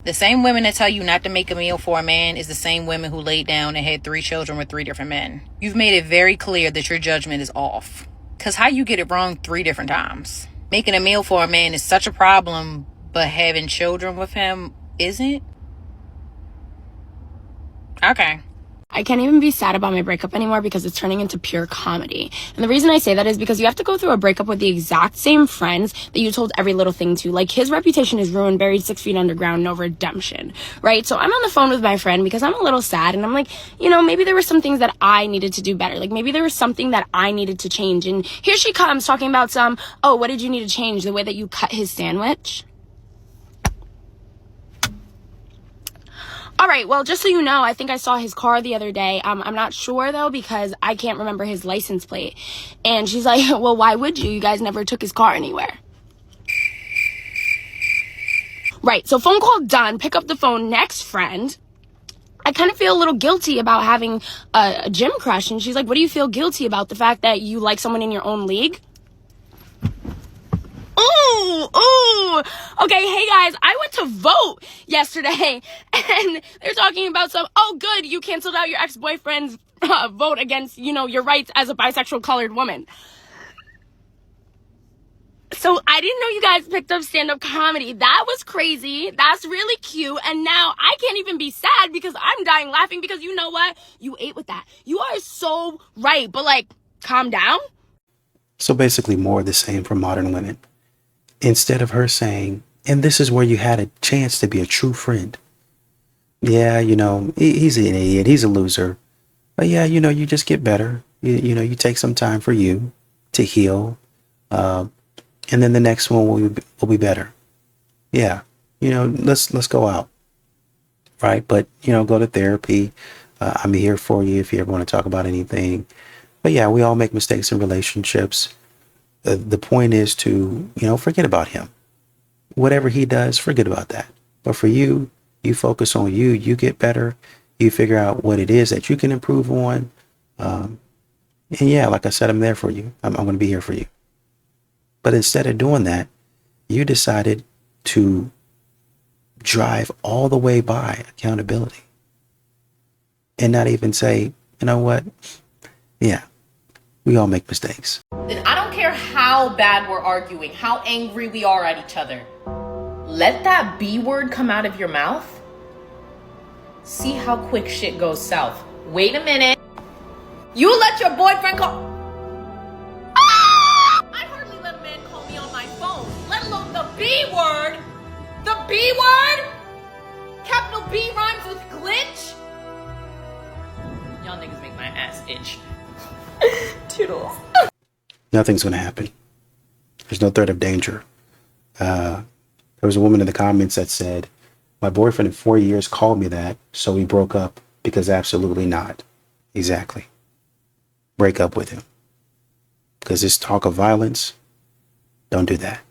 The same women that tell you not to make a meal for a man is the same women who laid down and had 3 children with 3 different men. You've made it very clear that your judgment is off. Because how you get it wrong 3 different times? Making a meal for a man is such a problem, but having children with him isn't? Okay. I can't even be sad about my breakup anymore because it's turning into pure comedy. And the reason I say that is because you have to go through a breakup with the exact same friends that you told every little thing to. Like, his reputation is ruined, buried 6 feet underground, no redemption, right? So I'm on the phone with my friend because I'm a little sad, and I'm like, maybe there were some things that I needed to do better. Like, maybe there was something that I needed to change. And here she comes talking about what did you need to change? The way that you cut his sandwich? All right, well, just so you know, I think I saw his car the other day. I'm not sure, though, because I can't remember his license plate. And she's like, well, why would you? You guys never took his car anywhere. Right, so phone call done. Pick up the phone. Next friend. I kind of feel a little guilty about having a gym crush. And she's like, what do you feel guilty about? The fact that you like someone in your own league? Ooh. Okay, hey guys, I went to vote yesterday, and they're talking about good, you canceled out your ex-boyfriend's vote against, your rights as a bisexual colored woman. So I didn't know you guys picked up stand-up comedy. That was crazy. That's really cute. And now I can't even be sad because I'm dying laughing because you know what? You ate with that. You are so right, but calm down. So basically more of the same for modern women. Instead of her saying, and this is where you had a chance to be a true friend. Yeah, he's an idiot. He's a loser. But yeah, you just get better. You take some time for you to heal. And then the next one will be better. Yeah. Let's go out. Right. But, go to therapy. I'm here for you if you ever want to talk about anything. But yeah, we all make mistakes in relationships. The point is to, forget about him. Whatever he does, forget about that. But for you, you focus on you. You get better. You figure out what it is that you can improve on. And yeah, like I said, I'm there for you. I'm going to be here for you. But instead of doing that, you decided to drive all the way by accountability and not even say, you know what? Yeah, we all make mistakes. Then I don't care how bad we're arguing, how angry we are at each other. Let that B word come out of your mouth. See how quick shit goes south. Wait a minute. You let your boyfriend call... I hardly let a man call me on my phone, let alone the B word. The B word? Capital B rhymes with glitch? Y'all niggas make my ass itch. Toodles. Nothing's going to happen. There's no threat of danger. There was a woman in the comments that said, my boyfriend in 4 years called me that, so we broke up, because absolutely not. Exactly. Break up with him. Because this talk of violence, don't do that.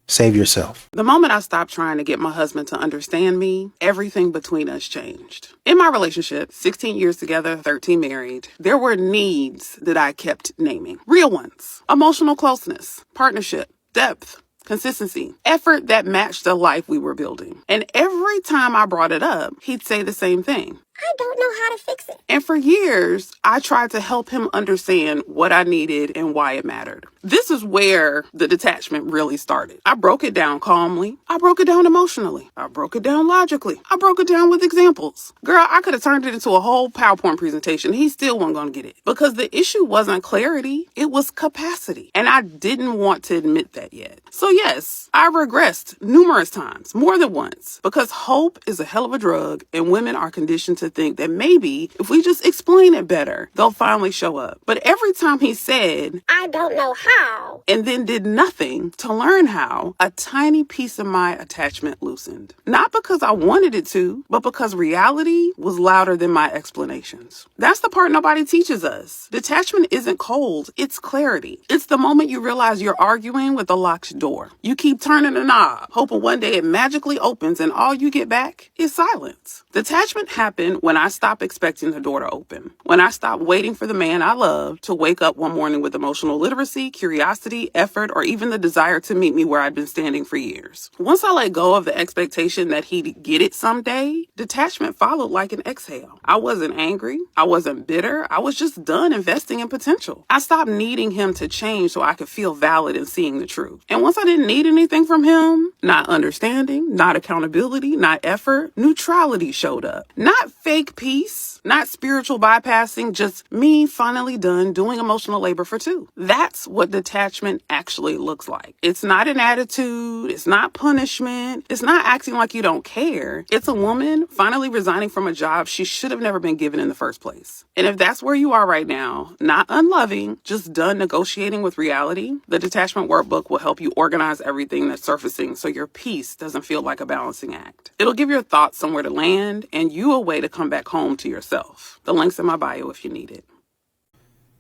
Save yourself. The moment I stopped trying to get my husband to understand me, everything between us changed. In my relationship, 16 years together, 13 married, there were needs that I kept naming. Real ones. Emotional closeness, partnership, depth, consistency, effort that matched the life we were building. And every time I brought it up, he'd say the same thing. I don't know how to fix it. And for years, I tried to help him understand what I needed and why it mattered. This is where the detachment really started. I broke it down calmly. I broke it down emotionally. I broke it down logically. I broke it down with examples. Girl, I could have turned it into a whole PowerPoint presentation. He still wasn't going to get it. Because the issue wasn't clarity, it was capacity. And I didn't want to admit that yet. So yes, I regressed numerous times, more than once. Because hope is a hell of a drug, and women are conditioned to think that maybe if we just explain it better, they'll finally show up. But every time he said, I don't know how, and then did nothing to learn how, a tiny piece of my attachment loosened. Not because I wanted it to, but because reality was louder than my explanations. That's the part nobody teaches us. Detachment isn't cold, it's clarity. It's the moment you realize you're arguing with a locked door. You keep turning the knob, hoping one day it magically opens and all you get back is silence. Detachment happened when I stopped expecting the door to open. When I stopped waiting for the man I love to wake up one morning with emotional literacy, curiosity, effort, or even the desire to meet me where I'd been standing for years. Once I let go of the expectation that he'd get it someday, detachment followed like an exhale. I wasn't angry. I wasn't bitter. I was just done investing in potential. I stopped needing him to change so I could feel valid in seeing the truth. And once I didn't need anything from him, not understanding, not accountability, not effort, neutrality showed up. Not fake peace, not spiritual bypassing, just me finally done doing emotional labor for two. That's what detachment actually looks like. It's not an attitude. It's not punishment. It's not acting like you don't care. It's a woman finally resigning from a job she should have never been given in the first place. And if that's where you are right now, not unloving, just done negotiating with reality, the detachment workbook will help you organize everything that's surfacing so your peace doesn't feel like a balancing act. It'll give your thoughts somewhere to land and you a way to come back home to yourself. The link's in my bio if you need it.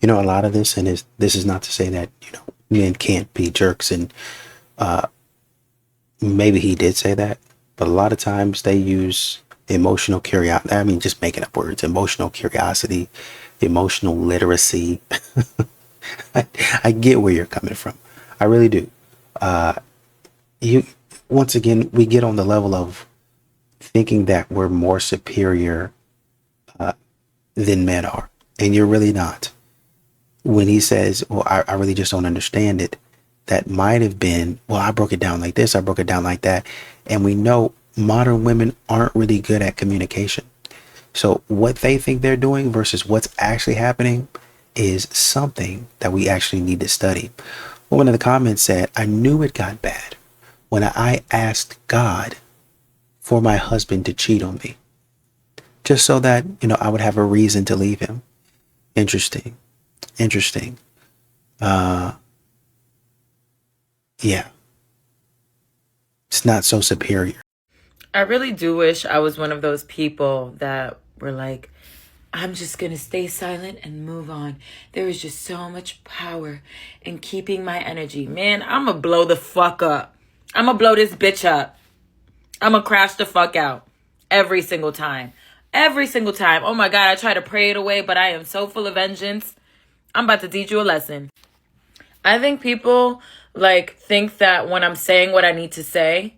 You know, a lot of this, and this is not to say that, you know, men can't be jerks, and maybe he did say that, but a lot of times they use emotional curiosity. I mean, just making up words, emotional curiosity, emotional literacy. I get where you're coming from. I really do. Once again, we get on the level of thinking that we're more superior than men are, and you're really not. When he says, well, I really just don't understand it, that might have been, well, I broke it down like this, I broke it down like that. And we know modern women aren't really good at communication. So what they think they're doing versus what's actually happening is something that we actually need to study. One of the comments said, I knew it got bad when I asked God for my husband to cheat on me, just so that, you know, I would have a reason to leave him. Interesting. Yeah. It's not so superior. I really do wish I was one of those people that were like, I'm just going to stay silent and move on. There is just so much power in keeping my energy. Man, I'm going to blow the fuck up. I'm going to blow this bitch up. I'm going to crash the fuck out every single time. Every single time. Oh my God, I try to pray it away, but I am so full of vengeance. I'm about to teach you a lesson. I think people think that when I'm saying what I need to say,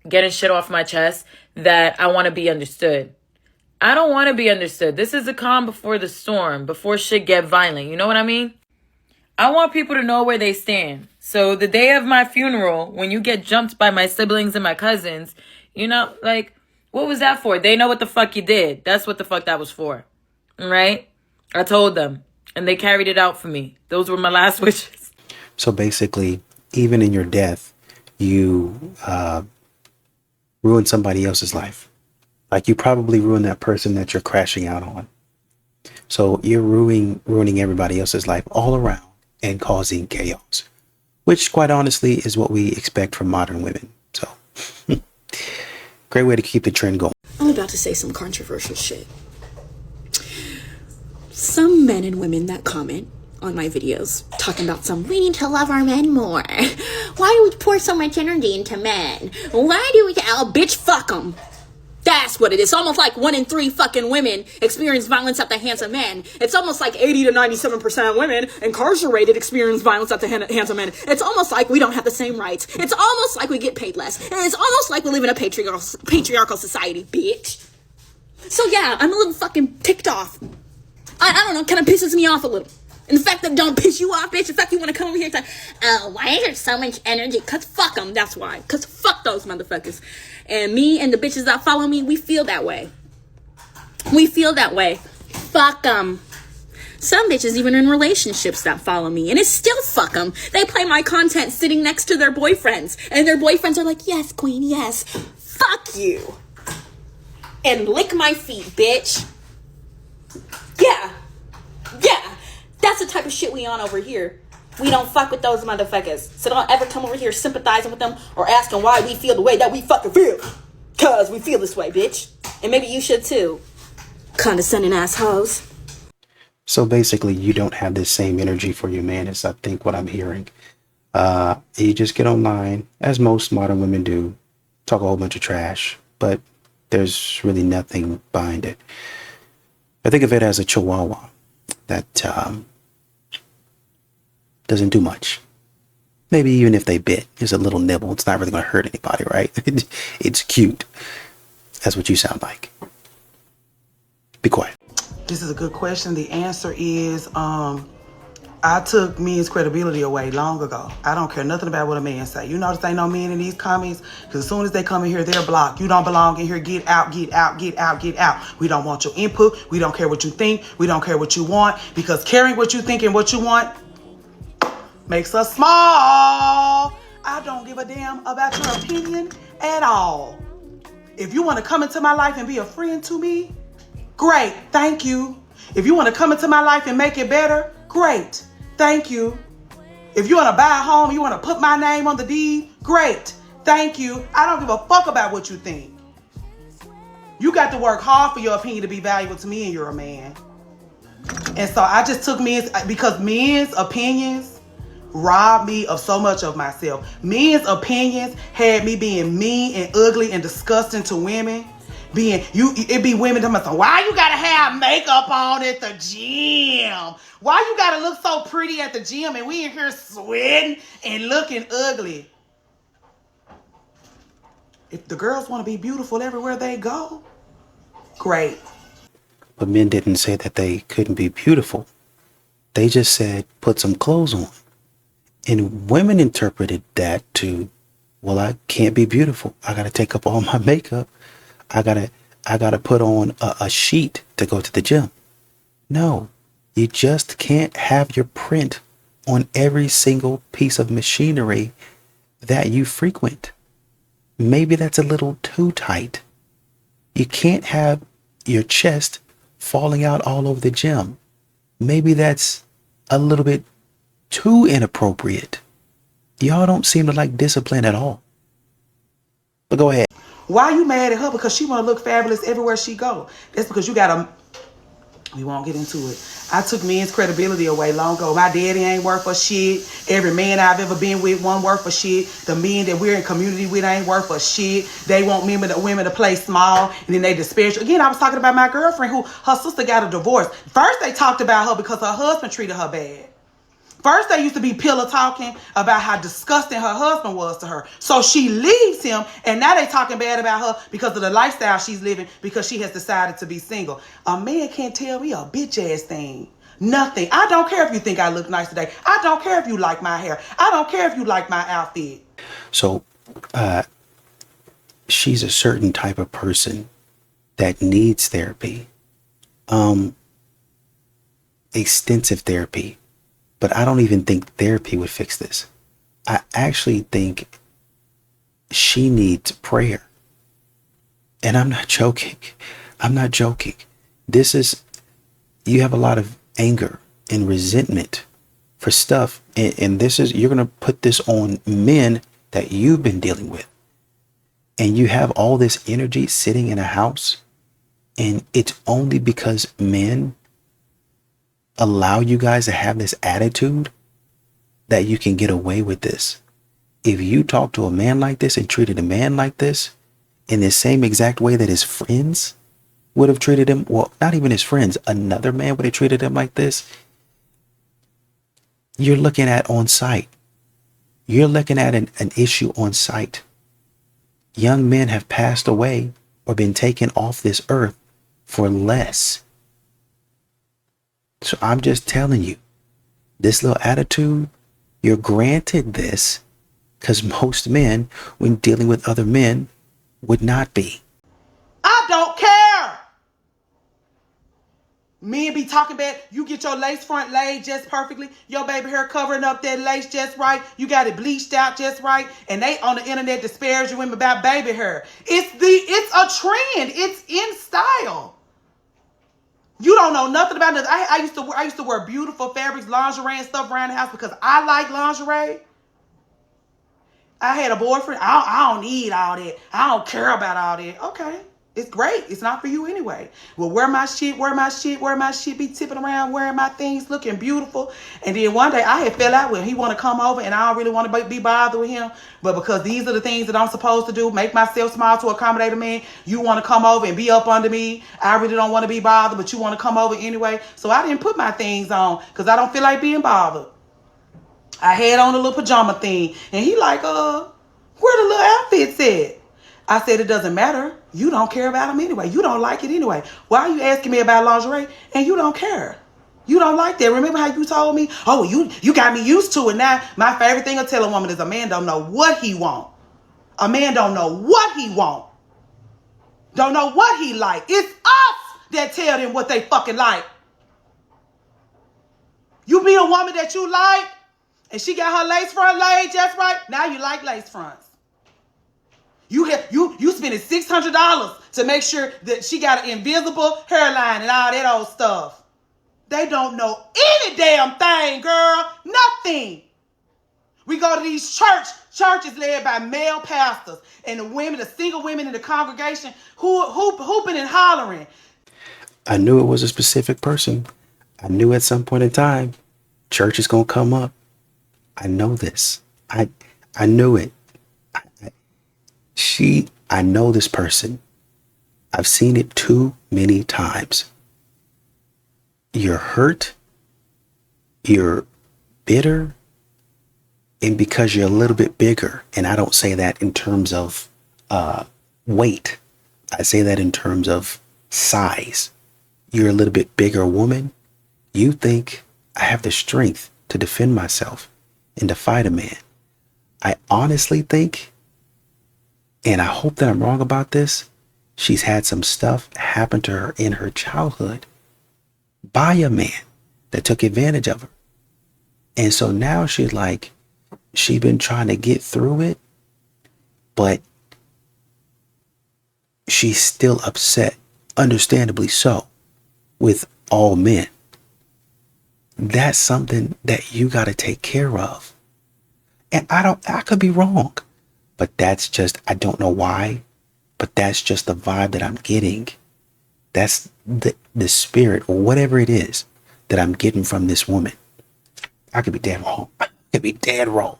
getting shit off my chest, that I want to be understood. I don't want to be understood. This is the calm before the storm, before shit get violent. You know what I mean? I want people to know where they stand. So the day of my funeral, when you get jumped by my siblings and my cousins, you know, what was that for? They know what the fuck you did. That's what the fuck that was for. Right? I told them. And they carried it out for me. Those were my last wishes. So basically, even in your death, you ruined somebody else's life. Like you probably ruined that person that you're crashing out on. So you're ruining everybody else's life all around and causing chaos, which quite honestly is what we expect from modern women. So great way to keep the trend going. I'm about to say some controversial shit. Some men and women that comment on my videos talking about we need to love our men more. Why do we pour so much energy into men? Why do we, bitch, fuck them. That's what it is. It's almost like 1 in 3 fucking women experience violence at the hands of men. It's almost like 80 to 97% of women incarcerated experience violence at the hands of men. It's almost like we don't have the same rights. It's almost like we get paid less. And it's almost like we live in a patriarchal society, bitch. So yeah, I'm a little fucking ticked off. I don't know, kind of pisses me off a little. And the fact that it don't piss you off, bitch, the fact you want to come over here and say, oh, why is there so much energy? Because fuck them, that's why. Because fuck those motherfuckers. And me and the bitches that follow me, we feel that way. We feel that way. Fuck them. Some bitches even in relationships that follow me. And it's still fuck them. They play my content sitting next to their boyfriends. And their boyfriends are like, yes, queen, yes. Fuck you. And lick my feet, bitch. Yeah. That's the type of shit we on over here. We don't fuck with those motherfuckers. So don't ever come over here sympathizing with them or asking why we feel the way that we fucking feel. Cause we feel this way, bitch. And maybe you should too. Condescending assholes. So basically, you don't have the same energy for your man as I think what I'm hearing. You just get online, as most modern women do, talk a whole bunch of trash, but there's really nothing behind it. I think of it as a chihuahua that doesn't do much. Maybe even if they bit, just a little nibble, it's not really going to hurt anybody, right? It's cute. That's what you sound like. Be quiet. This is a good question. The answer is, I took men's credibility away long ago. I don't care nothing about what a man say. You notice ain't no men in these comments? Because as soon as they come in here, they're blocked. You don't belong in here. Get out, get out, get out, get out. We don't want your input. We don't care what you think. We don't care what you want. Because caring what you think and what you want makes us small. I don't give a damn about your opinion at all. If you want to come into my life and be a friend to me, great, thank you. If you want to come into my life and make it better, great, thank you. If you want to buy a home, you want to put my name on the deed, great, thank you. I don't give a fuck about what you think. You got to work hard for your opinion to be valuable to me, and you're a man. And so I just took because men's opinions robbed me of so much of myself. Men's opinions had me being mean and ugly and disgusting to women. It be women talking about, why you gotta have makeup on at the gym? Why you gotta look so pretty at the gym and we in here sweating and looking ugly? If the girls want to be beautiful everywhere they go, great. But men didn't say that they couldn't be beautiful. They just said, put some clothes on. And women interpreted that to, well, I can't be beautiful. I got to take up all my makeup. I gotta put on a sheet to go to the gym. No, you just can't have your print on every single piece of machinery that you frequent. Maybe that's a little too tight. You can't have your chest falling out all over the gym. Maybe that's a little bit too inappropriate. Y'all don't seem to like discipline at all. But go ahead. Why you mad at her? Because she want to look fabulous everywhere she go. That's because you got we won't get into it. I took men's credibility away long ago. My daddy ain't worth a shit. Every man I've ever been with won't worth a shit. The men that we're in community with ain't worth a shit. They want women to play small, and then they disparage. Again, I was talking about my girlfriend who her sister got a divorce. First they talked about her because her husband treated her bad. First, they used to be pillow talking about how disgusting her husband was to her. So she leaves him, and now they talking bad about her because of the lifestyle she's living, because she has decided to be single. A man can't tell me a bitch ass thing. Nothing. I don't care if you think I look nice today. I don't care if you like my hair. I don't care if you like my outfit. So, she's a certain type of person that needs therapy. Extensive therapy. But I don't even think therapy would fix this. I actually think she needs prayer. And I'm not joking. I'm not joking. You have a lot of anger and resentment for stuff. And you're going to put this on men that you've been dealing with. And you have all this energy sitting in a house. And it's only because men allow you guys to have this attitude that you can get away with this. If you talk to a man like this and treated a man like this in the same exact way that his friends would have treated him, well, not even his friends, another man would have treated him like this, you're looking at on sight. You're looking at an issue on sight. Young men have passed away or been taken off this earth for less. So I'm just telling you, this little attitude, you're granted this because most men, when dealing with other men, would not be. I don't care. Men be talking bad. You get your lace front laid just perfectly. Your baby hair covering up that lace just right. You got it bleached out just right. And they on the internet disparaging women about baby hair. It's a trend. It's in style. You don't know nothing about this. I used to wear beautiful fabrics, lingerie and stuff around the house because I like lingerie. I had a boyfriend. I don't need all that. I don't care about all that. Okay. It's great. It's not for you anyway. Well, wear my shit, be tipping around, wearing my things, looking beautiful. And then one day I had fell out with him. He want to come over and I don't really want to be bothered with him. But because these are the things that I'm supposed to do, make myself small to accommodate a man, you want to come over and be up under me. I really don't want to be bothered, but you want to come over anyway. So I didn't put my things on because I don't feel like being bothered. I had on a little pajama thing. And he like, where the little outfits at? I said, it doesn't matter. You don't care about them anyway. You don't like it anyway. Why are you asking me about lingerie and you don't care? You don't like that. Remember how you told me? Oh, you got me used to it. Now, my favorite thing to tell a woman is a man don't know what he want. A man don't know what he want. Don't know what he like. It's us that tell them what they fucking like. You be a woman that you like and she got her lace front laid just right. Now you like lace fronts. You spending $600 to make sure that she got an invisible hairline and all that old stuff. They don't know any damn thing, girl. Nothing. We go to these churches led by male pastors, and the single women in the congregation hooping and hollering. I knew it was a specific person. I knew at some point in time, church is gonna come up. I know this. I knew it. I know this person. I've seen it too many times. You're hurt. You're bitter. And because you're a little bit bigger, and I don't say that in terms of weight. I say that in terms of size. You're a little bit bigger woman. You think I have the strength to defend myself and to fight a man. I honestly think, and I hope that I'm wrong about this, she's had some stuff happen to her in her childhood by a man that took advantage of her. And so now she's been trying to get through it, but she's still upset, understandably so, with all men. That's something that you got to take care of. And I could be wrong. But that's just, I don't know why, but that's just the vibe that I'm getting. That's the spirit or whatever it is that I'm getting from this woman. I could be dead wrong. I could be dead wrong.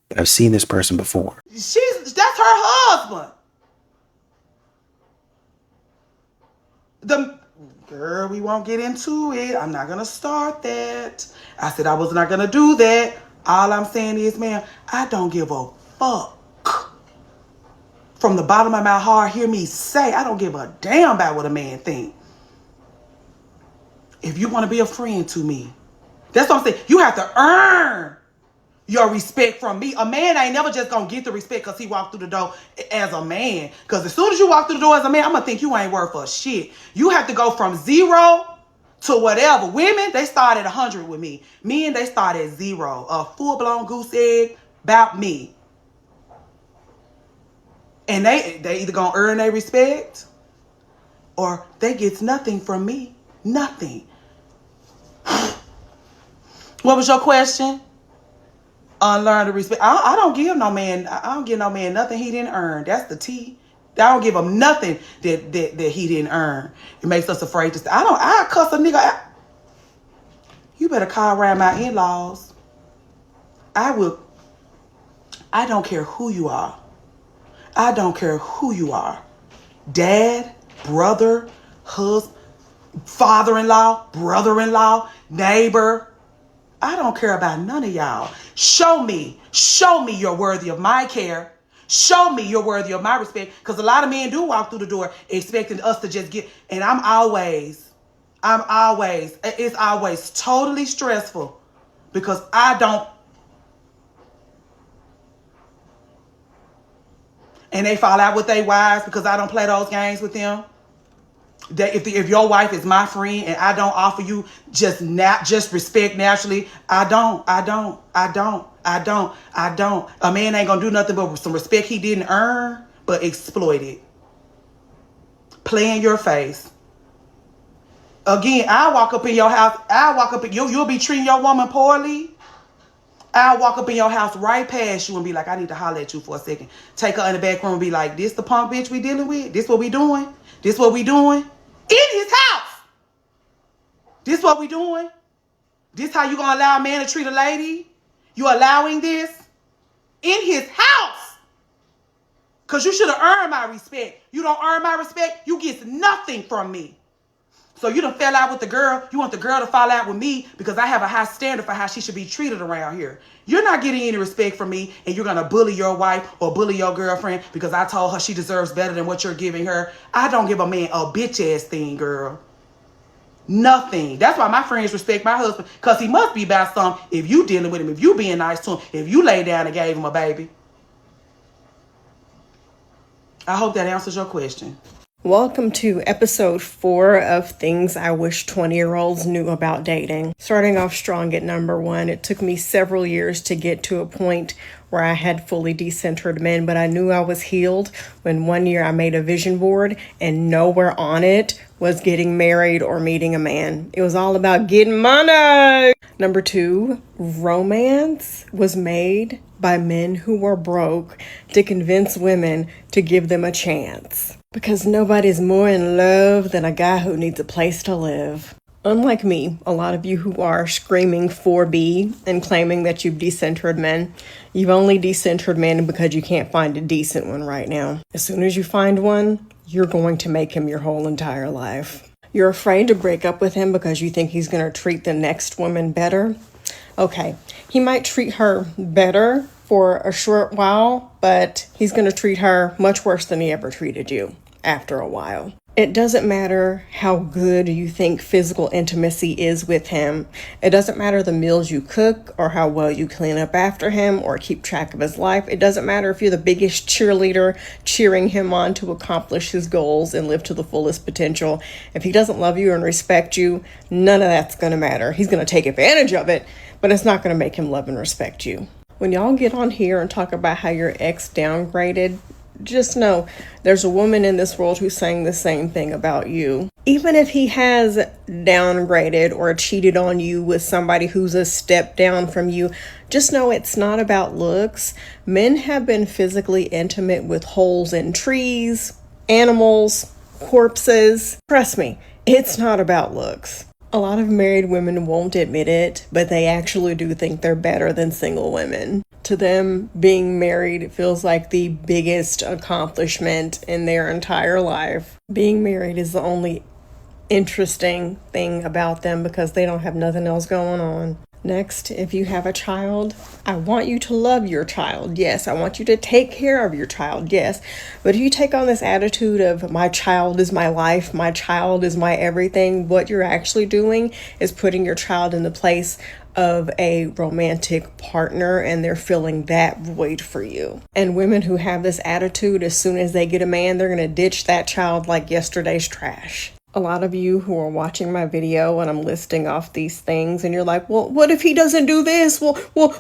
But I've seen this person before. That's her husband. Girl, we won't get into it. I'm not going to start that. I said I was not going to do that. All I'm saying is, man, I don't give a fuck. From the bottom of my heart, hear me say, I don't give a damn about what a man think. If you want to be a friend to me, that's what I'm saying. You have to earn your respect from me. A man ain't never just gonna get the respect because he walked through the door as a man. Because as soon as you walk through the door as a man, I'm gonna think you ain't worth a shit. You have to go from 0 to whatever. Women, they start at 100 with me. Men, they start at 0. A full-blown goose egg about me. And they either gonna earn their respect or they get nothing from me. Nothing. What was your question? Unlearn the respect. I don't give no man. I don't give no man nothing he didn't earn. That's the T. I don't give him nothing that he didn't earn. It makes us afraid to say. I cuss a nigga out. You better call around my in-laws. I will. I don't care who you are. I don't care who you are. Dad, brother, husband, father-in-law, brother-in-law, neighbor. I don't care about none of y'all. Show me you're worthy of my care. Show me you're worthy of my respect. Because a lot of men do walk through the door expecting us to just get, and it's always totally stressful because I don't. And they fall out with their wives because I don't play those games with them. That if your wife is my friend and I don't offer you just respect naturally, I don't. A man ain't gonna do nothing but some respect he didn't earn, but exploit it. Play in your face. Again, I walk up in your house. You'll be treating your woman poorly. I'll walk up in your house right past you and be like, I need to holler at you for a second. Take her in the back room and be like, this the punk bitch we dealing with? This what we doing? This what we doing? In his house. This what we doing? This how you gonna allow a man to treat a lady? You allowing this? In his house. Because you should have earned my respect. You don't earn my respect, you get nothing from me. So you done fell out with the girl. You want the girl to fall out with me because I have a high standard for how she should be treated around here. You're not getting any respect from me, and you're going to bully your wife or bully your girlfriend because I told her she deserves better than what you're giving her. I don't give a man a bitch-ass thing, girl. Nothing. That's why my friends respect my husband, because he must be about something if you dealing with him, if you being nice to him, if you lay down and gave him a baby. I hope that answers your question. Welcome to episode 4 of Things I Wish 20-year-olds Knew About Dating. Starting off strong at number 1, it took me several years to get to a point where I had fully decentered men, but I knew I was healed when one year I made a vision board and nowhere on it was getting married or meeting a man. It was all about getting money. Number 2, romance was made by men who were broke to convince women to give them a chance. Because nobody's more in love than a guy who needs a place to live. Unlike me, a lot of you who are screaming 4B and claiming that you've decentered men, you've only decentered men because you can't find a decent one right now. As soon as you find one, you're going to make him your whole entire life. You're afraid to break up with him because you think he's going to treat the next woman better. Okay, he might treat her better for a short while, but he's going to treat her much worse than he ever treated you after a while. It doesn't matter how good you think physical intimacy is with him. It doesn't matter the meals you cook or how well you clean up after him or keep track of his life. It doesn't matter if you're the biggest cheerleader cheering him on to accomplish his goals and live to the fullest potential. If he doesn't love you and respect you, none of that's going to matter. He's going to take advantage of it, but it's not going to make him love and respect you. When y'all get on here and talk about how your ex downgraded, just know there's a woman in this world who's saying the same thing about you. Even if he has downgraded or cheated on you with somebody who's a step down from you, just know it's not about looks. Men have been physically intimate with holes in trees, animals, corpses. Trust me, it's not about looks. A lot of married women won't admit it, but they actually do think they're better than single women. To them, being married feels like the biggest accomplishment in their entire life. Being married is the only interesting thing about them because they don't have nothing else going on. Next, if you have a child, I want you to love your child. Yes, I want you to take care of your child. Yes. But if you take on this attitude of my child is my life, my child is my everything, what you're actually doing is putting your child in the place of a romantic partner, and they're filling that void for you. And women who have this attitude, as soon as they get a man, they're going to ditch that child like yesterday's trash. A lot of you who are watching my video and I'm listing off these things and you're like, well, what if he doesn't do this? Well,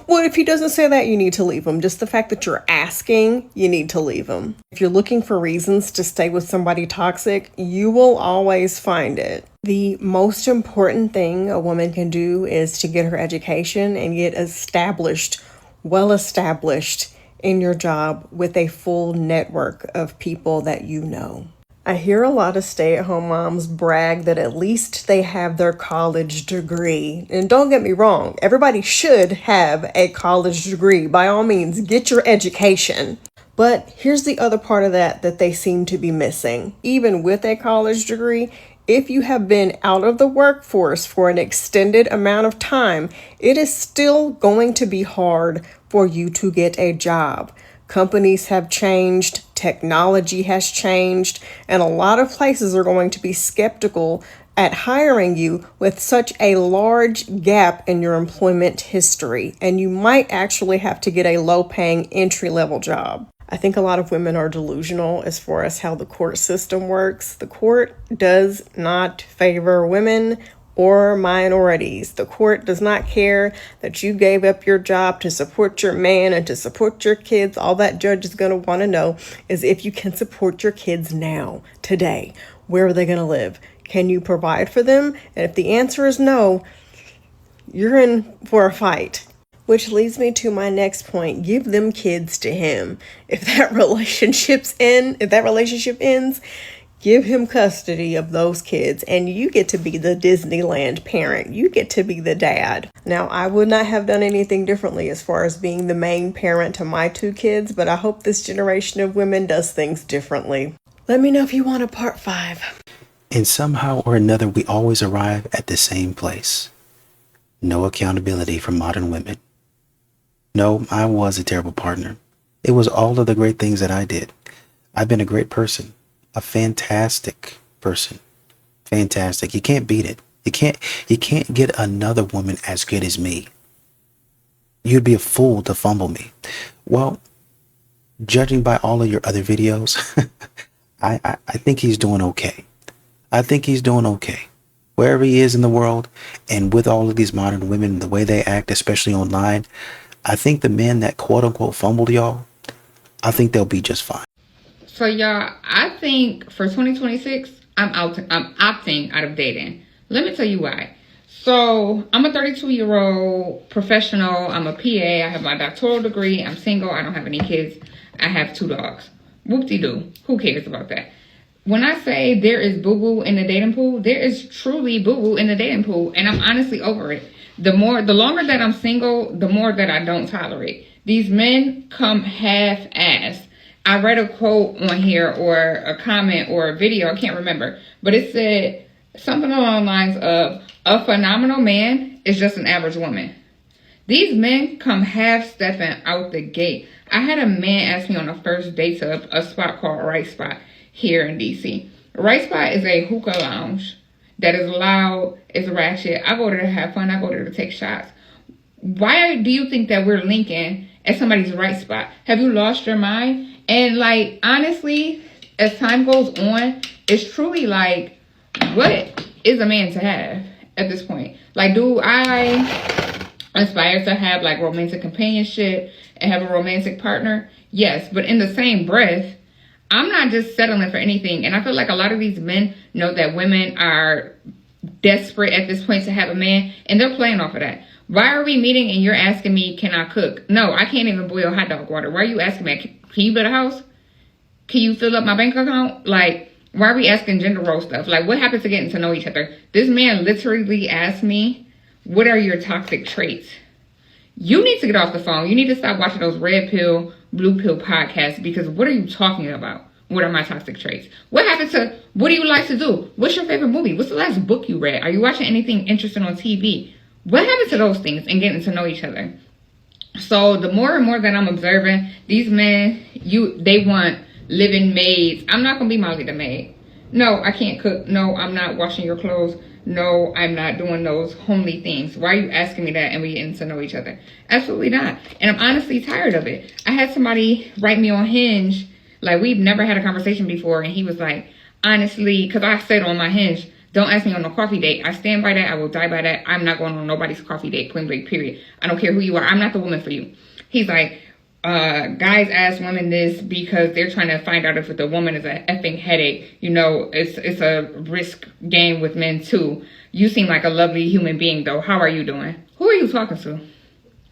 what if he doesn't say that? You need to leave him. Just the fact that you're asking, you need to leave him. If you're looking for reasons to stay with somebody toxic, you will always find it. The most important thing a woman can do is to get her education and get established, well established in your job with a full network of people that you know. I hear a lot of stay-at-home moms brag that at least they have their college degree. And don't get me wrong, everybody should have a college degree. By all means, get your education. But here's the other part of that they seem to be missing. Even with a college degree, if you have been out of the workforce for an extended amount of time, it is still going to be hard for you to get a job. Companies have changed, technology has changed, and a lot of places are going to be skeptical at hiring you with such a large gap in your employment history. And you might actually have to get a low-paying entry-level job. I think a lot of women are delusional as far as how the court system works. The court does not favor women or minorities. The court does not care that you gave up your job to support your man and to support your kids. All that judge is going to want to know is if you can support your kids now, today. Where are they going to live? Can you provide for them? And if the answer is no, you're in for a fight. Which leads me to my next point. Give them kids to him. If that relationship ends, give him custody of those kids, and you get to be the Disneyland parent. You get to be the dad. Now, I would not have done anything differently as far as being the main parent to my 2 kids, but I hope this generation of women does things differently. Let me know if you want a part 5. And somehow or another, we always arrive at the same place. No accountability for modern women. No, I was a terrible partner. It was all of the great things that I did. I've been a great person, a fantastic person. Fantastic. You can't beat it. You can't get another woman as good as me. You'd be a fool to fumble me. Well, judging by all of your other videos, I think he's doing okay. I think he's doing okay. Wherever he is in the world, and with all of these modern women, the way they act, especially online, I think the men that quote unquote fumbled y'all, I think they'll be just fine. So y'all, I think for 2026, I'm opting out of dating. Let me tell you why. So I'm a 32-year-old professional. I'm a PA. I have my doctoral degree. I'm single. I don't have any kids. I have 2 dogs. Whoop-de-doo. Who cares about that? When I say there is boo-boo in the dating pool, there is truly boo-boo in the dating pool, and I'm honestly over it. The longer that I'm single, the more that I don't tolerate. These men come half-assed. I read a quote on here, or a comment, or a video, I can't remember, but it said something along the lines of, a phenomenal man is just an average woman. These men come half-stepping out the gate. I had a man ask me on the first date to a spot called Right Spot here in DC. Right Spot is a hookah lounge that is loud, it's ratchet. I go there to have fun. I go there to take shots. Why do you think that we're linking at somebody's right spot? Have you lost your mind? And like, honestly, as time goes on, it's truly like, what is a man to have at this point? Like, do I aspire to have like romantic companionship and have a romantic partner? Yes, but in the same breath, I'm not just settling for anything. And I feel like a lot of these men know that women are desperate at this point to have a man, and they're playing off of that. Why are we meeting and you're asking me, can I cook? No, I can't even boil hot dog water. Why are you asking me? Can you build a house? Can you fill up my bank account? Like, why are we asking gender role stuff? Like, what happens to getting to know each other? This man literally asked me, what are your toxic traits? You need to get off the phone. You need to stop watching those red pill, blue pill podcasts, because what are you talking about? What are my toxic traits? What happened to, what do you like to do? What's your favorite movie? What's the last book you read? Are you watching anything interesting on TV? What happened to those things and getting to know each other? So the more and more that I'm observing, these men, they want living maids. I'm not going to be Molly the maid. No, I can't cook. No, I'm not washing your clothes. No, I'm not doing those homely things. Why are you asking me that and we getting to know each other? Absolutely not. And I'm honestly tired of it. I had somebody write me on Hinge, like we've never had a conversation before, and he was like, honestly, because I said on my Hinge, don't ask me on no coffee date. I stand by that. I will die by that. I'm not going on nobody's coffee date, point blank, period. I don't care who you are. I'm not the woman for you. He's like, guys ask women this because they're trying to find out if the woman is an effing headache. You know, it's a risk game with men too. You seem like a lovely human being though. How are you doing? Who are you talking to?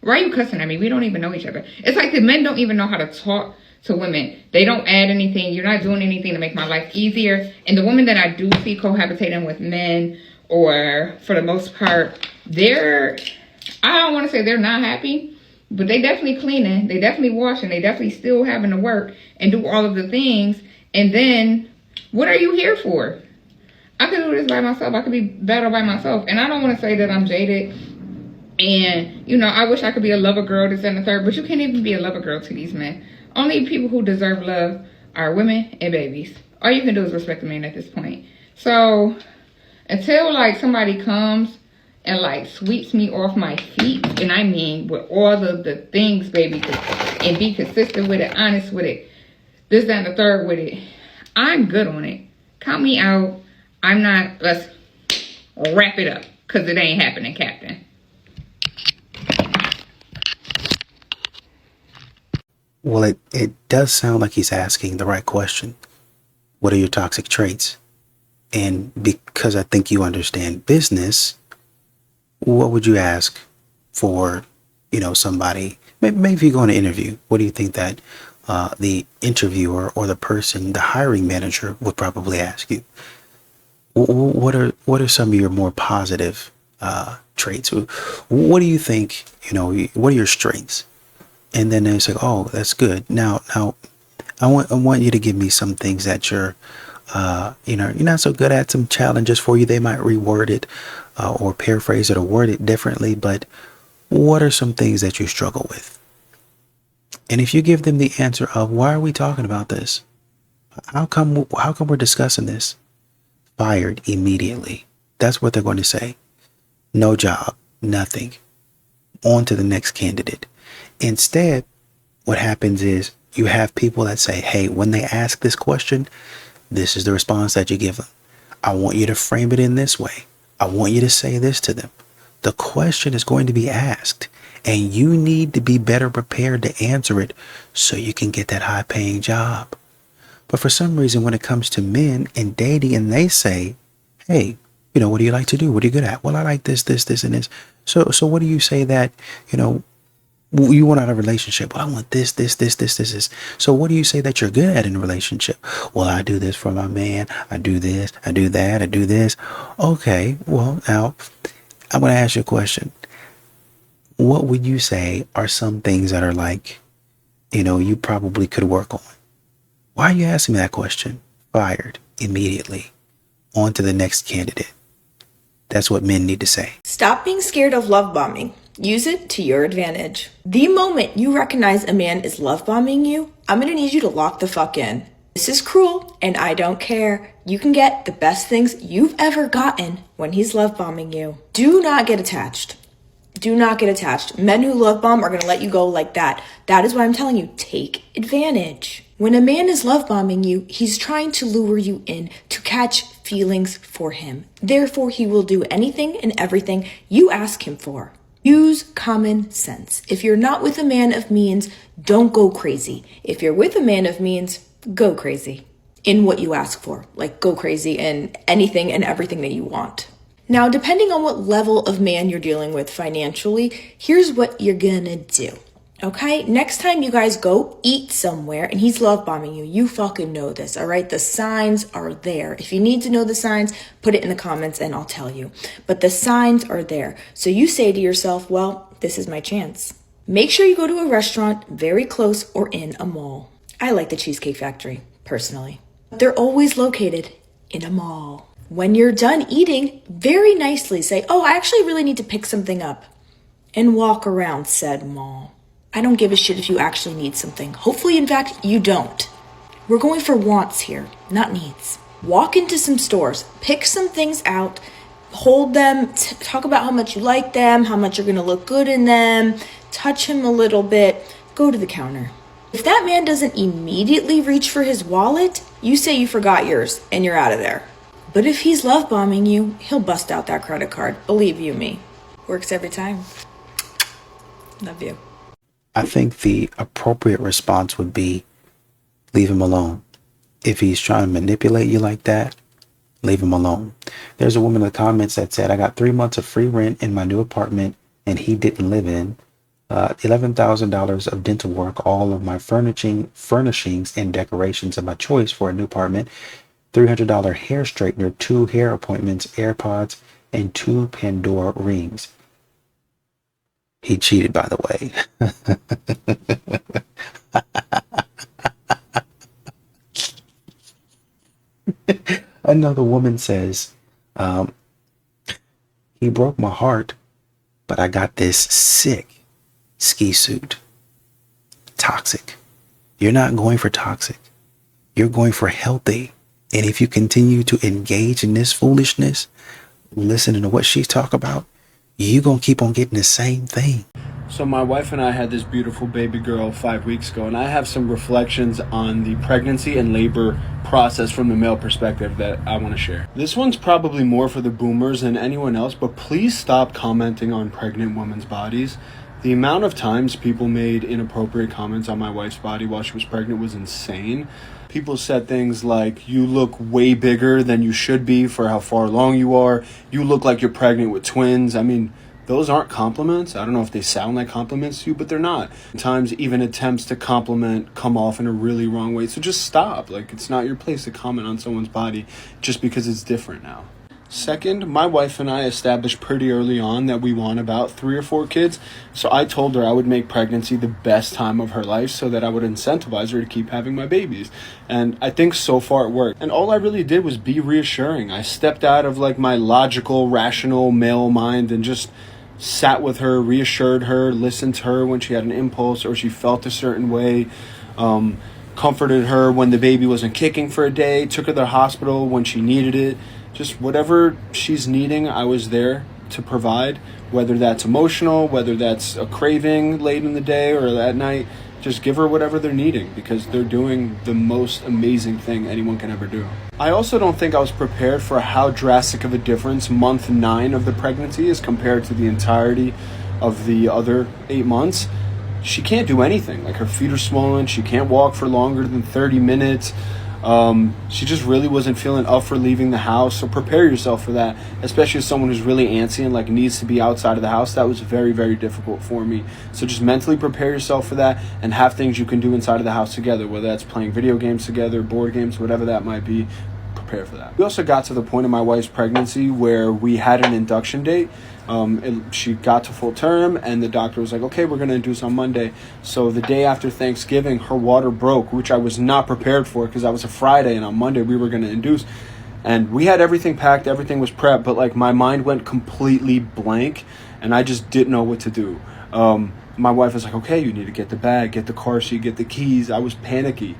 Why are you cussing at me? We don't even know each other. It's like the men don't even know how to talk to women. They don't add anything. You're not doing anything to make my life easier. And the women that I do see cohabitating with men, or for the most part, I don't want to say they're not happy, but they definitely cleaning, they definitely washing, they definitely still having to work and do all of the things. And then, what are you here for? I could do this by myself. I could be better by myself. And I don't want to say that I'm jaded. And, you know, I wish I could be a lover girl, this and the third, but you can't even be a lover girl to these men. Only people who deserve love are women and babies. All you can do is respect the man at this point. So, until, like, somebody comes and, like, sweeps me off my feet, and I mean with all of the things, baby, and be consistent with it, honest with it, this, that, and the third with it, I'm good on it. Count me out. I'm not, let's wrap it up, because it ain't happening, Captain. Well, it does sound like he's asking the right question. What are your toxic traits? And because I think you understand business, what would you ask for somebody, maybe if you go on an interview, what do you think that the interviewer or the person, the hiring manager would probably ask you? What are some of your more positive traits? What do you think, what are your strengths? And then they say, oh, that's good. Now I want you to give me some things that you're not so good at, some challenges for you. They might reword it or paraphrase it or word it differently, but what are some things that you struggle with? And if you give them the answer of, why are we talking about this? How come we're discussing this? Fired immediately. That's what they're going to say. No job, nothing. On to the next candidate. Instead, what happens is you have people that say, hey, when they ask this question, this is the response that you give them. I want you to frame it in this way. I want you to say this to them. The question is going to be asked, and you need to be better prepared to answer it so you can get that high paying job. But for some reason, when it comes to men and dating, and they say, hey, what do you like to do? What are you good at? Well, I like this, and this. So what do you say that, you want out of a relationship? Well, I want this. So what do you say that you're good at in a relationship? Well, I do this for my man. I do this. I do that. I do this. Okay. Well, now I'm going to ask you a question. What would you say are some things that are like, you probably could work on? Why are you asking me that question? Fired immediately. On to the next candidate. That's what men need to say. Stop being scared of love bombing. Use it to your advantage. The moment you recognize a man is love bombing you, I'm gonna need you to lock the fuck in. This is cruel, and I don't care. You can get the best things you've ever gotten when he's love bombing you. Do not get attached. Do not get attached. Men who love bomb are gonna let you go like that. That is why I'm telling you, take advantage. When a man is love bombing you, he's trying to lure you in to catch feelings for him. Therefore, he will do anything and everything you ask him for. Use common sense. If you're not with a man of means, don't go crazy. If you're with a man of means, go crazy in what you ask for. Like, go crazy in anything and everything that you want. Now, depending on what level of man you're dealing with financially, here's what you're gonna do. Okay, next time you guys go eat somewhere and he's love bombing you, you fucking know this, all right? The signs are there. If you need to know the signs, put it in the comments and I'll tell you. But the signs are there. So you say to yourself, well, this is my chance. Make sure you go to a restaurant very close or in a mall. I like the Cheesecake Factory, personally. They're always located in a mall. When you're done eating, very nicely say, oh, I actually really need to pick something up, and walk around said mall. I don't give a shit if you actually need something. Hopefully, in fact, you don't. We're going for wants here, not needs. Walk into some stores, pick some things out, hold them, talk about how much you like them, how much you're gonna look good in them, touch him a little bit, go to the counter. If that man doesn't immediately reach for his wallet, you say you forgot yours and you're out of there. But if he's love bombing you, he'll bust out that credit card. Believe you me. Works every time. Love you. I think the appropriate response would be, leave him alone. If he's trying to manipulate you like that, leave him alone. There's a woman in the comments that said, I got 3 months of free rent in my new apartment and he didn't live in. $11,000 of dental work, all of my furnishings and decorations of my choice for a new apartment, $300 hair straightener, 2 hair appointments, AirPods, and 2 Pandora rings. He cheated, by the way. Another woman says, he broke my heart, but I got this sick ski suit. Toxic. You're not going for toxic. You're going for healthy. And if you continue to engage in this foolishness, listening to what she's talking about, you're going to keep on getting the same thing. So my wife and I had this beautiful baby girl 5 weeks ago, and I have some reflections on the pregnancy and labor process from the male perspective that I want to share. This one's probably more for the boomers than anyone else, but please stop commenting on pregnant women's bodies. The amount of times people made inappropriate comments on my wife's body while she was pregnant was insane. People said things like, you look way bigger than you should be for how far along you are. You look like you're pregnant with twins. I mean, Those aren't compliments. I don't know if they sound like compliments to you, but they're not. Sometimes even attempts to compliment come off in a really wrong way. So just stop. Like, it's not your place to comment on someone's body just because it's different now. Second, my wife and I established pretty early on that we want about 3 or 4 kids. So I told her I would make pregnancy the best time of her life so that I would incentivize her to keep having my babies. And I think so far it worked. And all I really did was be reassuring. I stepped out of like my logical, rational male mind and just sat with her, reassured her, listened to her when she had an impulse or she felt a certain way, comforted her when the baby wasn't kicking for a day, took her to the hospital when she needed it. Just whatever she's needing, I was there to provide, whether that's emotional, whether that's a craving late in the day or at night. Just give her whatever they're needing because they're doing the most amazing thing anyone can ever do. I also don't think I was prepared for how drastic of a difference month 9 of the pregnancy is compared to the entirety of the other 8 months. She can't do anything. Like, her feet are swollen. She can't walk for longer than 30 minutes. She just really wasn't feeling up for leaving the house. So prepare yourself for that, especially as someone who's really antsy and like needs to be outside of the house. That was very, very difficult for me. So just mentally prepare yourself for that and have things you can do inside of the house together, whether that's playing video games together, board games, whatever that might be. Prepare for that. We also got to the point in my wife's pregnancy where we had an induction date. She got to full term and the doctor was like, okay, we're going to induce on Monday. So the day after Thanksgiving, her water broke, which I was not prepared for because that was a Friday and on Monday we were going to induce. And we had everything packed, everything was prepped, but like my mind went completely blank and I just didn't know what to do. My wife was like, okay, you need to get the bag, get the car seat, get the keys. I was panicky.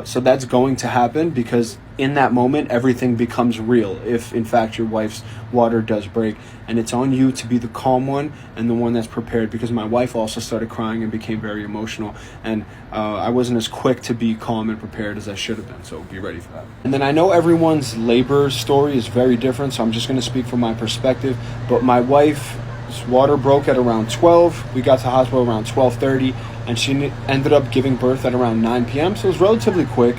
So that's going to happen because in that moment, everything becomes real if, in fact, your wife's water does break. And it's on you to be the calm one and the one that's prepared because my wife also started crying and became very emotional. And I wasn't as quick to be calm and prepared as I should have been. So be ready for that. And then I know everyone's labor story is very different, so I'm just going to speak from my perspective. But my wife... water broke at around 12. We got to the hospital around 12:30 and she ended up giving birth at around 9 p.m. So it was relatively quick.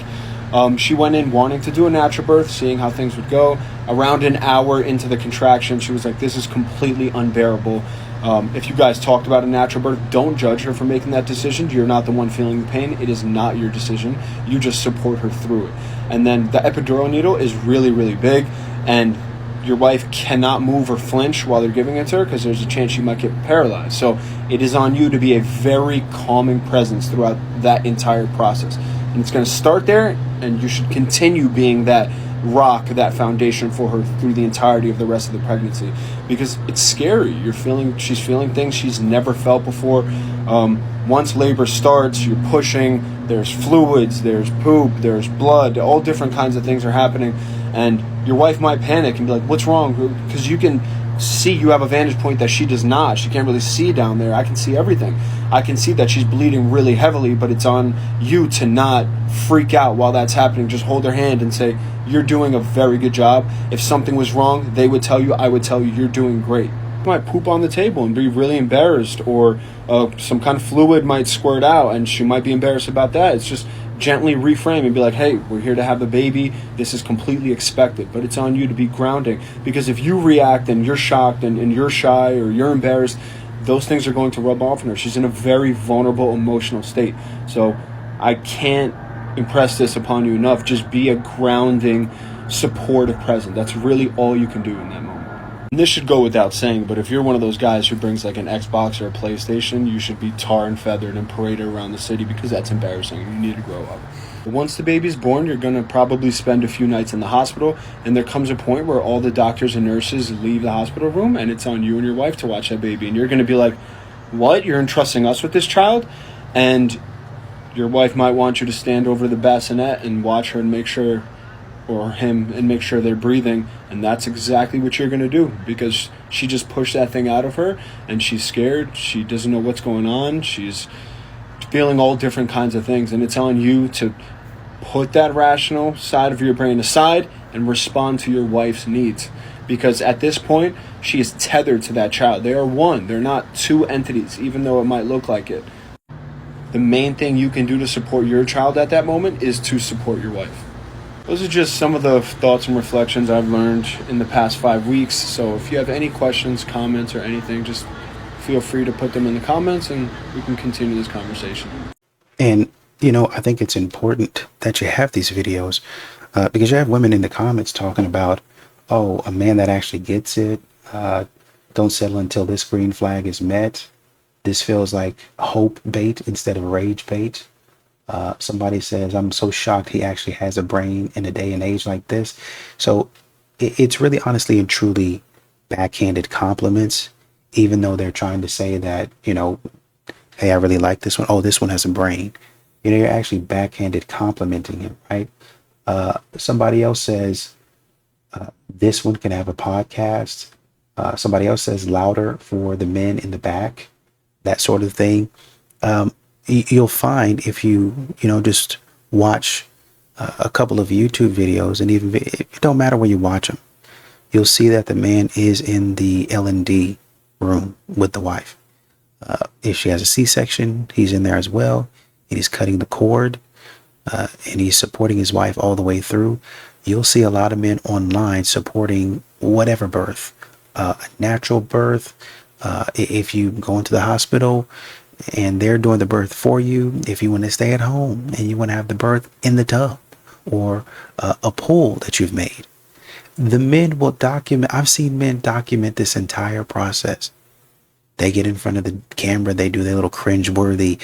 She went in wanting to do a natural birth, seeing how things would go. Around an hour into the contraction, she was like, this is completely unbearable. If you guys talked about a natural birth, don't judge her for making that decision. You're not the one feeling the pain. It is not your decision. You just support her through it. And then the epidural needle is really, really big, and your wife cannot move or flinch while they're giving it to her because there's a chance she might get paralyzed. So it is on you to be a very calming presence throughout that entire process. And it's going to start there, and you should continue being that rock, that foundation for her through the entirety of the rest of the pregnancy because it's scary. She's feeling things she's never felt before. Once labor starts, you're pushing, there's fluids, there's poop, there's blood, all different kinds of things are happening. And your wife might panic and be like, what's wrong? Because you can see you have a vantage point that she does not. She can't really see down there. I can see everything. I can see that she's bleeding really heavily, but it's on you to not freak out while that's happening. Just hold her hand and say, you're doing a very good job. If something was wrong, they would tell you, I would tell you, you're doing great. You might poop on the table and be really embarrassed, or some kind of fluid might squirt out and she might be embarrassed about that. It's just gently reframe and be like, hey, we're here to have the baby. This is completely expected, but it's on you to be grounding because if you react and you're shocked and you're shy or you're embarrassed, those things are going to rub off on her. She's in a very vulnerable emotional state. So I can't impress this upon you enough. Just be a grounding, supportive presence. That's really all you can do in that moment. And this should go without saying, but if you're one of those guys who brings like an Xbox or a PlayStation, you should be tar and feathered and paraded around the city because that's embarrassing. You need to grow up. But once the baby's born, you're going to probably spend a few nights in the hospital, and there comes a point where all the doctors and nurses leave the hospital room, and it's on you and your wife to watch that baby. And you're going to be like, what? You're entrusting us with this child? And your wife might want you to stand over the bassinet and watch her and make sure, or him, and make sure they're breathing. And that's exactly what you're going to do because she just pushed that thing out of her and she's scared. She doesn't know what's going on. She's feeling all different kinds of things, and it's on you to put that rational side of your brain aside and respond to your wife's needs because at this point she is tethered to that child. They are one. They're not two entities, even though it might look like it. The main thing you can do to support your child at that moment is to support your wife. Those are just some of the thoughts and reflections I've learned in the past 5 weeks. So if you have any questions, comments, or anything, just feel free to put them in the comments and we can continue this conversation. And, you know, I think it's important that you have these videos because you have women in the comments talking about, oh, a man that actually gets it, don't settle until this green flag is met. This feels like hope bait instead of rage bait. Somebody says, I'm so shocked he actually has a brain in a day and age like this. So it's really honestly and truly backhanded compliments, even though they're trying to say that, you know, hey, I really like this one. Oh, this one has a brain. You know, you're actually backhanded complimenting him, right? Somebody else says, this one can have a podcast. Somebody else says louder for the men in the back, that sort of thing. You'll find if you know, just watch a couple of YouTube videos, and even it don't matter where you watch them, you'll see that the man is in the L&D room with the wife. If she has a C-section, he's in there as well, and he's cutting the cord, and he's supporting his wife all the way through. You'll see a lot of men online supporting whatever birth, a natural birth. If you go into the hospital and they're doing the birth for you, if you want to stay at home and you want to have the birth in the tub or a pool that you've made, the men will document. I've seen men document this entire process. They get in front of the camera, they do their little cringeworthy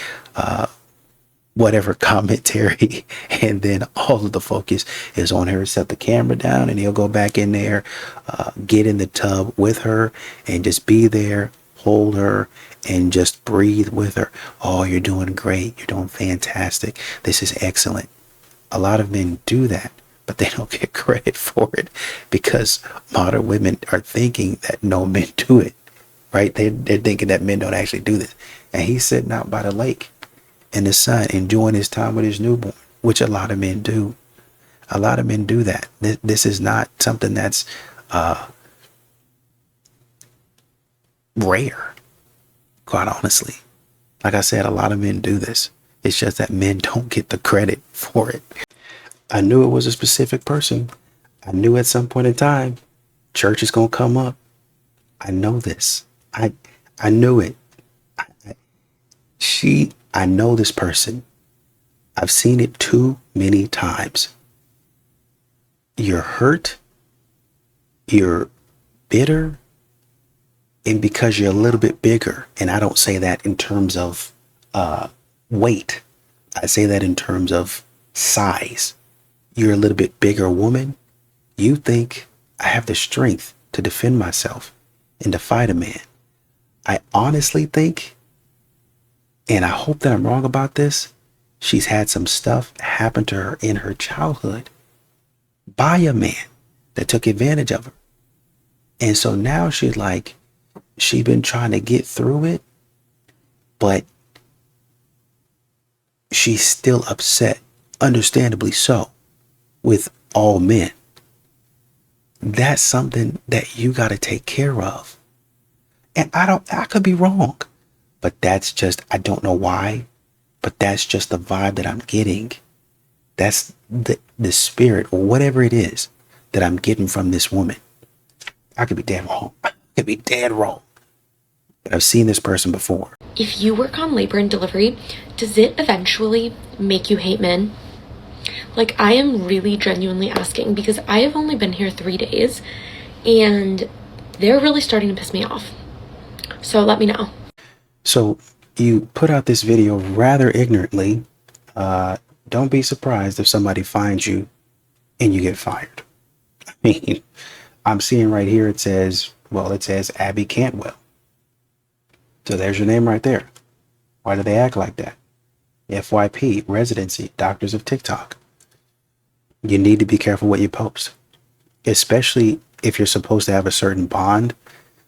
whatever commentary, and then all of the focus is on her. Set the camera down and he'll go back in there, get in the tub with her and just be there, hold her, and just breathe with her. Oh, you're doing great. You're doing fantastic. This is excellent. A lot of men do that, but they don't get credit for it because modern women are thinking that no men do it, right? They're thinking that men don't actually do this. And he's sitting out by the lake in the sun, enjoying his time with his newborn, which a lot of men do. A lot of men do that. This is not something that's rare, quite honestly. Like I said, a lot of men do this. It's just that men don't get the credit for it. I knew it was a specific person. I knew at some point in time, church is going to come up. I know this. I knew it. I know this person. I've seen it too many times. You're hurt. You're bitter. And because you're a little bit bigger, and I don't say that in terms of weight. I say that in terms of size. You're a little bit bigger woman. You think I have the strength to defend myself and to fight a man. I honestly think, and I hope that I'm wrong about this, she's had some stuff happen to her in her childhood by a man that took advantage of her. And so now she's been trying to get through it, but she's still upset, understandably so, with all men. That's something that you got to take care of. And I could be wrong, but that's just, I don't know why, but that's just the vibe that I'm getting. That's the spirit or whatever it is that I'm getting from this woman. I could be dead wrong. I could be dead wrong. But I've seen this person before. If you work on labor and delivery, does it eventually make you hate men? Like, I am really genuinely asking because I have only been here 3 days and they're really starting to piss me off. So let me know. So you put out this video rather ignorantly. Don't be surprised if somebody finds you and you get fired. I mean, I'm seeing right here, it says Abby Cantwell. So there's your name right there. Why do they act like that? FYP, residency, Doctors of TikTok. You need to be careful what you post, especially if you're supposed to have a certain bond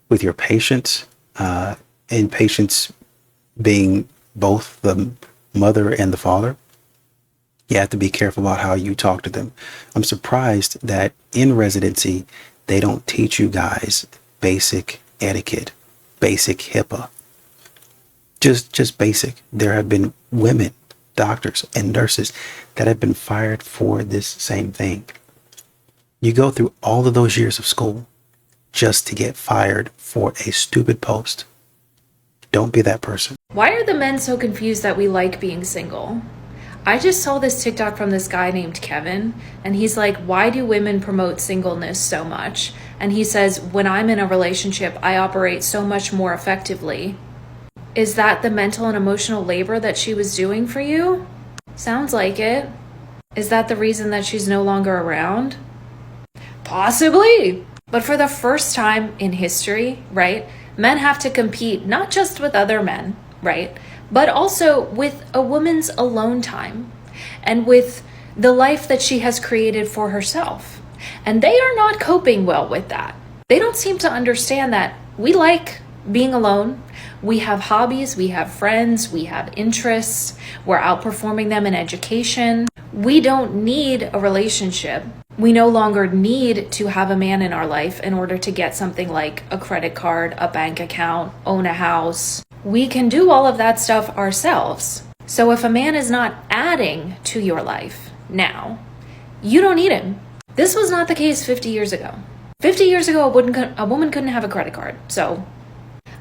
with your patients, and patients being both the mother and the father. You have to be careful about how you talk to them. I'm surprised that in residency, they don't teach you guys basic etiquette, basic HIPAA. Just basic. There have been women doctors and nurses that have been fired for this same thing. You go through all of those years of school just to get fired for a stupid post. Don't be that person. Why are the men so confused that we like being single? I just saw this TikTok from this guy named Kevin, and he's like, why do women promote singleness so much? And he says, when I'm in a relationship, I operate so much more effectively. Is that the mental and emotional labor that she was doing for you? Sounds like it. Is that the reason that she's no longer around? Possibly. But for the first time in history, right, men have to compete not just with other men, right, but also with a woman's alone time and with the life that she has created for herself. And they are not coping well with that. They don't seem to understand that we like being alone. We have hobbies, we have friends, we have interests. We're outperforming them in education. We don't need a relationship. We no longer need to have a man in our life in order to get something like a credit card, a bank account, own a house. We can do all of that stuff ourselves. So if a man is not adding to your life now, you don't need him. This was not the case 50 years ago. 50 years ago, a woman couldn't have a credit card. So,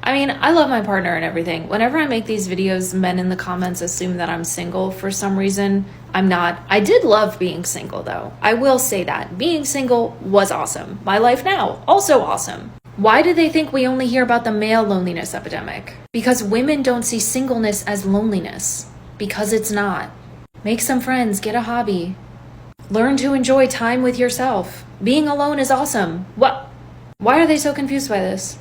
I mean, I love my partner and everything. Whenever I make these videos, men in the comments assume that I'm single for some reason. I'm not. I did love being single, though. I will say that. Being single was awesome. My life now, also awesome. Why do they think we only hear about the male loneliness epidemic? Because women don't see singleness as loneliness. Because it's not. Make some friends, get a hobby. Learn to enjoy time with yourself. Being alone is awesome. What? Why are they so confused by this?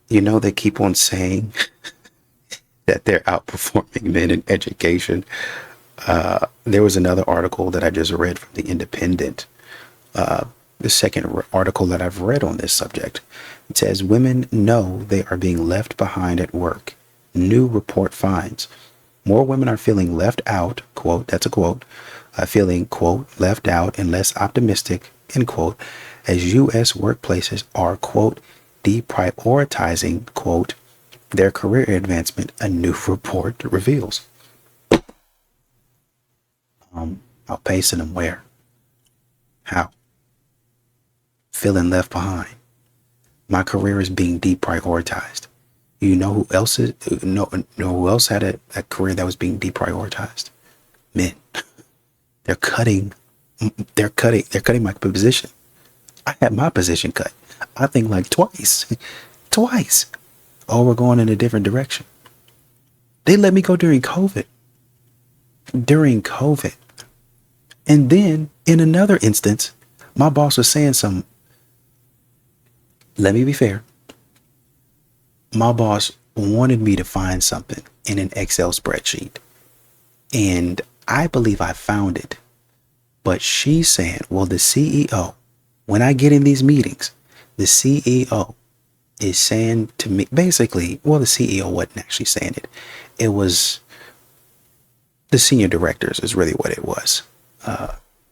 You know, they keep on saying that they're outperforming men in education. There was another article that I just read from The Independent. The second article that I've read on this subject. It says women know they are being left behind at work. New report finds more women are feeling left out, quote, that's a quote, feeling, quote, left out and less optimistic, end quote, as U.S. workplaces are, quote, deprioritizing, quote, their career advancement, a new report reveals. Outpacing them where? How? Feeling left behind. My career is being deprioritized. You know who else is? Know who else had a career that was being deprioritized? Men. They're cutting my position. I had my position cut. I think like twice. Oh, we're going in a different direction. They let me go during COVID. And then in another instance, my boss was saying something. Let me be fair. My boss wanted me to find something in an Excel spreadsheet. And I believe I found it. But she's saying, well, the CEO, when I get in these meetings, the CEO is saying to me, basically, well, the CEO wasn't actually saying it. It was the senior directors is really what it was.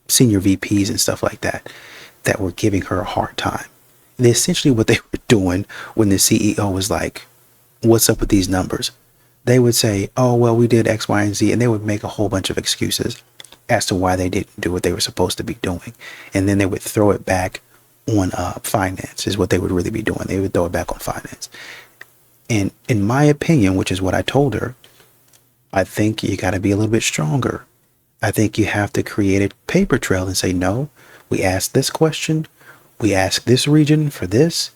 Senior VPs and stuff like that were giving her a hard time. And essentially what they were doing when the CEO was like, what's up with these numbers? They would say, oh, well, we did X, Y, and Z. And they would make a whole bunch of excuses as to why they didn't do what they were supposed to be doing. And then they would throw it back on finance is what they would really be doing. They would throw it back on finance. And in my opinion, which is what I told her, I think you got to be a little bit stronger. I think you have to create a paper trail and say, no, we asked this question. We asked this region for this,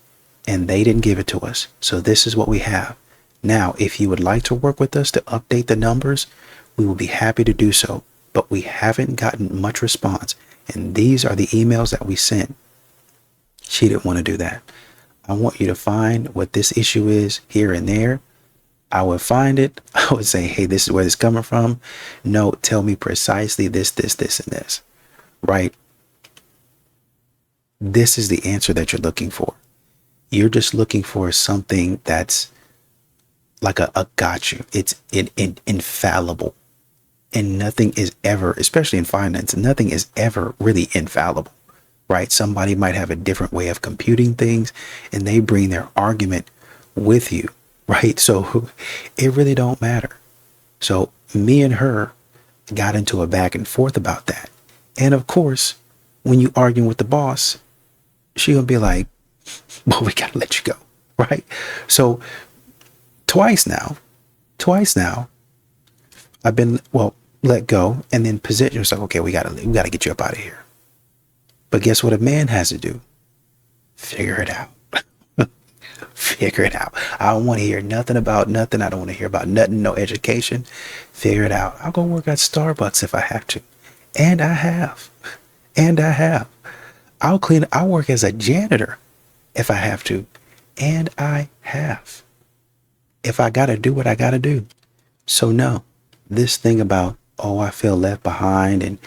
and they didn't give it to us. So this is what we have. Now, if you would like to work with us to update the numbers, we will be happy to do so. But we haven't gotten much response. And these are the emails that we sent. She didn't want to do that. I want you to find what this issue is here and there. I would find it. I would say, hey, this is where this is coming from. No, tell me precisely this, and this. Right? This is the answer that you're looking for. You're just looking for something that's like a got you. It's infallible. And nothing is ever, especially in finance, nothing is ever really infallible. Right? Somebody might have a different way of computing things and they bring their argument with you. Right? So it really don't matter. So me and her, got into a back and forth about that. And of course, when you arguing with the boss, she gonna be like, well, we gotta let you go, right? So twice now, I've been, well, let go and then position yourself. Okay, we gotta get you up out of here. But guess what a man has to do? Figure it out. Figure it out. I don't want to hear nothing about nothing. I don't want to hear about nothing, no education. Figure it out. I'll go work at Starbucks if I have to. And I have. I'll work as a janitor if I have to. And I have. If I got to do what I got to do. So no, this thing about, oh, I feel left behind and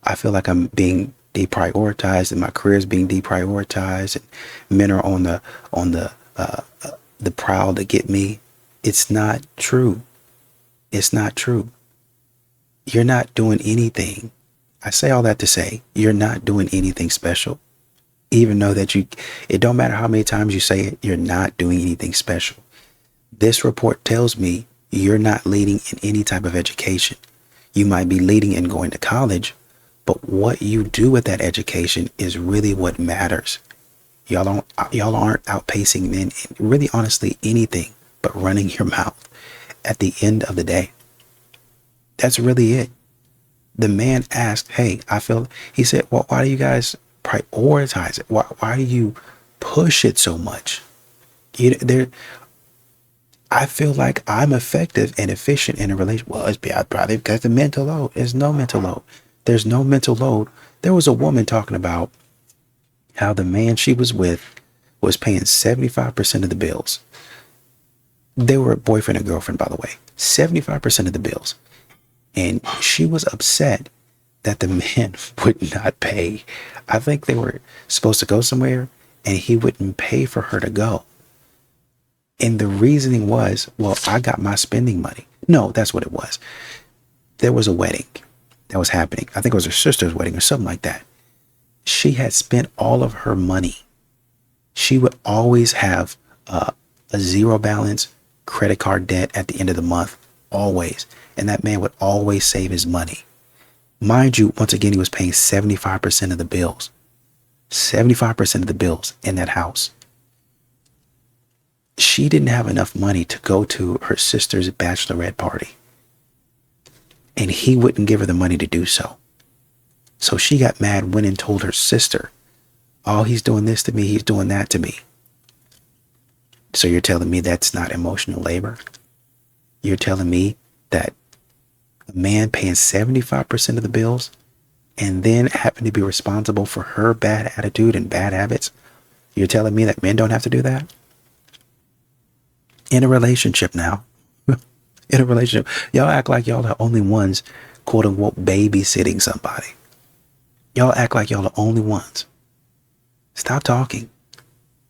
I feel like I'm being deprioritized and my career is being deprioritized and men are on the prowl to get me. It's not true. It's not true. You're not doing anything. I say all that to say you're not doing anything special. Even though that it don't matter how many times you say it, you're not doing anything special. This report tells me you're not leading in any type of education. You might be leading in going to college, but what you do with that education is really what matters. Y'all aren't outpacing men in really honestly anything but running your mouth at the end of the day. That's really it. The man asked, hey, he said, well, why do you guys prioritize it? Why do you push it so much? I feel like I'm effective and efficient in a relationship. Well, it's probably because the mental load. There's no mental load. There's no mental load. There was a woman talking about how the man she was with was paying 75% of the bills. They were a boyfriend and girlfriend, by the way. 75% of the bills. And she was upset that the man would not pay. I think they were supposed to go somewhere and he wouldn't pay for her to go. And the reasoning was, well, I got my spending money. No, that's what it was. There was a wedding that was happening. I think it was her sister's wedding or something like that. She had spent all of her money. She would always have a zero balance credit card debt at the end of the month, always. And that man would always save his money. Mind you, once again, he was paying 75% of the bills. 75% of the bills in that house. She didn't have enough money to go to her sister's bachelorette party. And he wouldn't give her the money to do so. So she got mad, went and told her sister, oh, he's doing this to me, he's doing that to me. So you're telling me that's not emotional labor? You're telling me that a man paying 75% of the bills and then having to be responsible for her bad attitude and bad habits, you're telling me that men don't have to do that? In a relationship now, in a relationship, y'all act like y'all are the only ones, quote unquote, babysitting somebody. Y'all act like y'all are the only ones. Stop talking.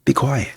Be quiet.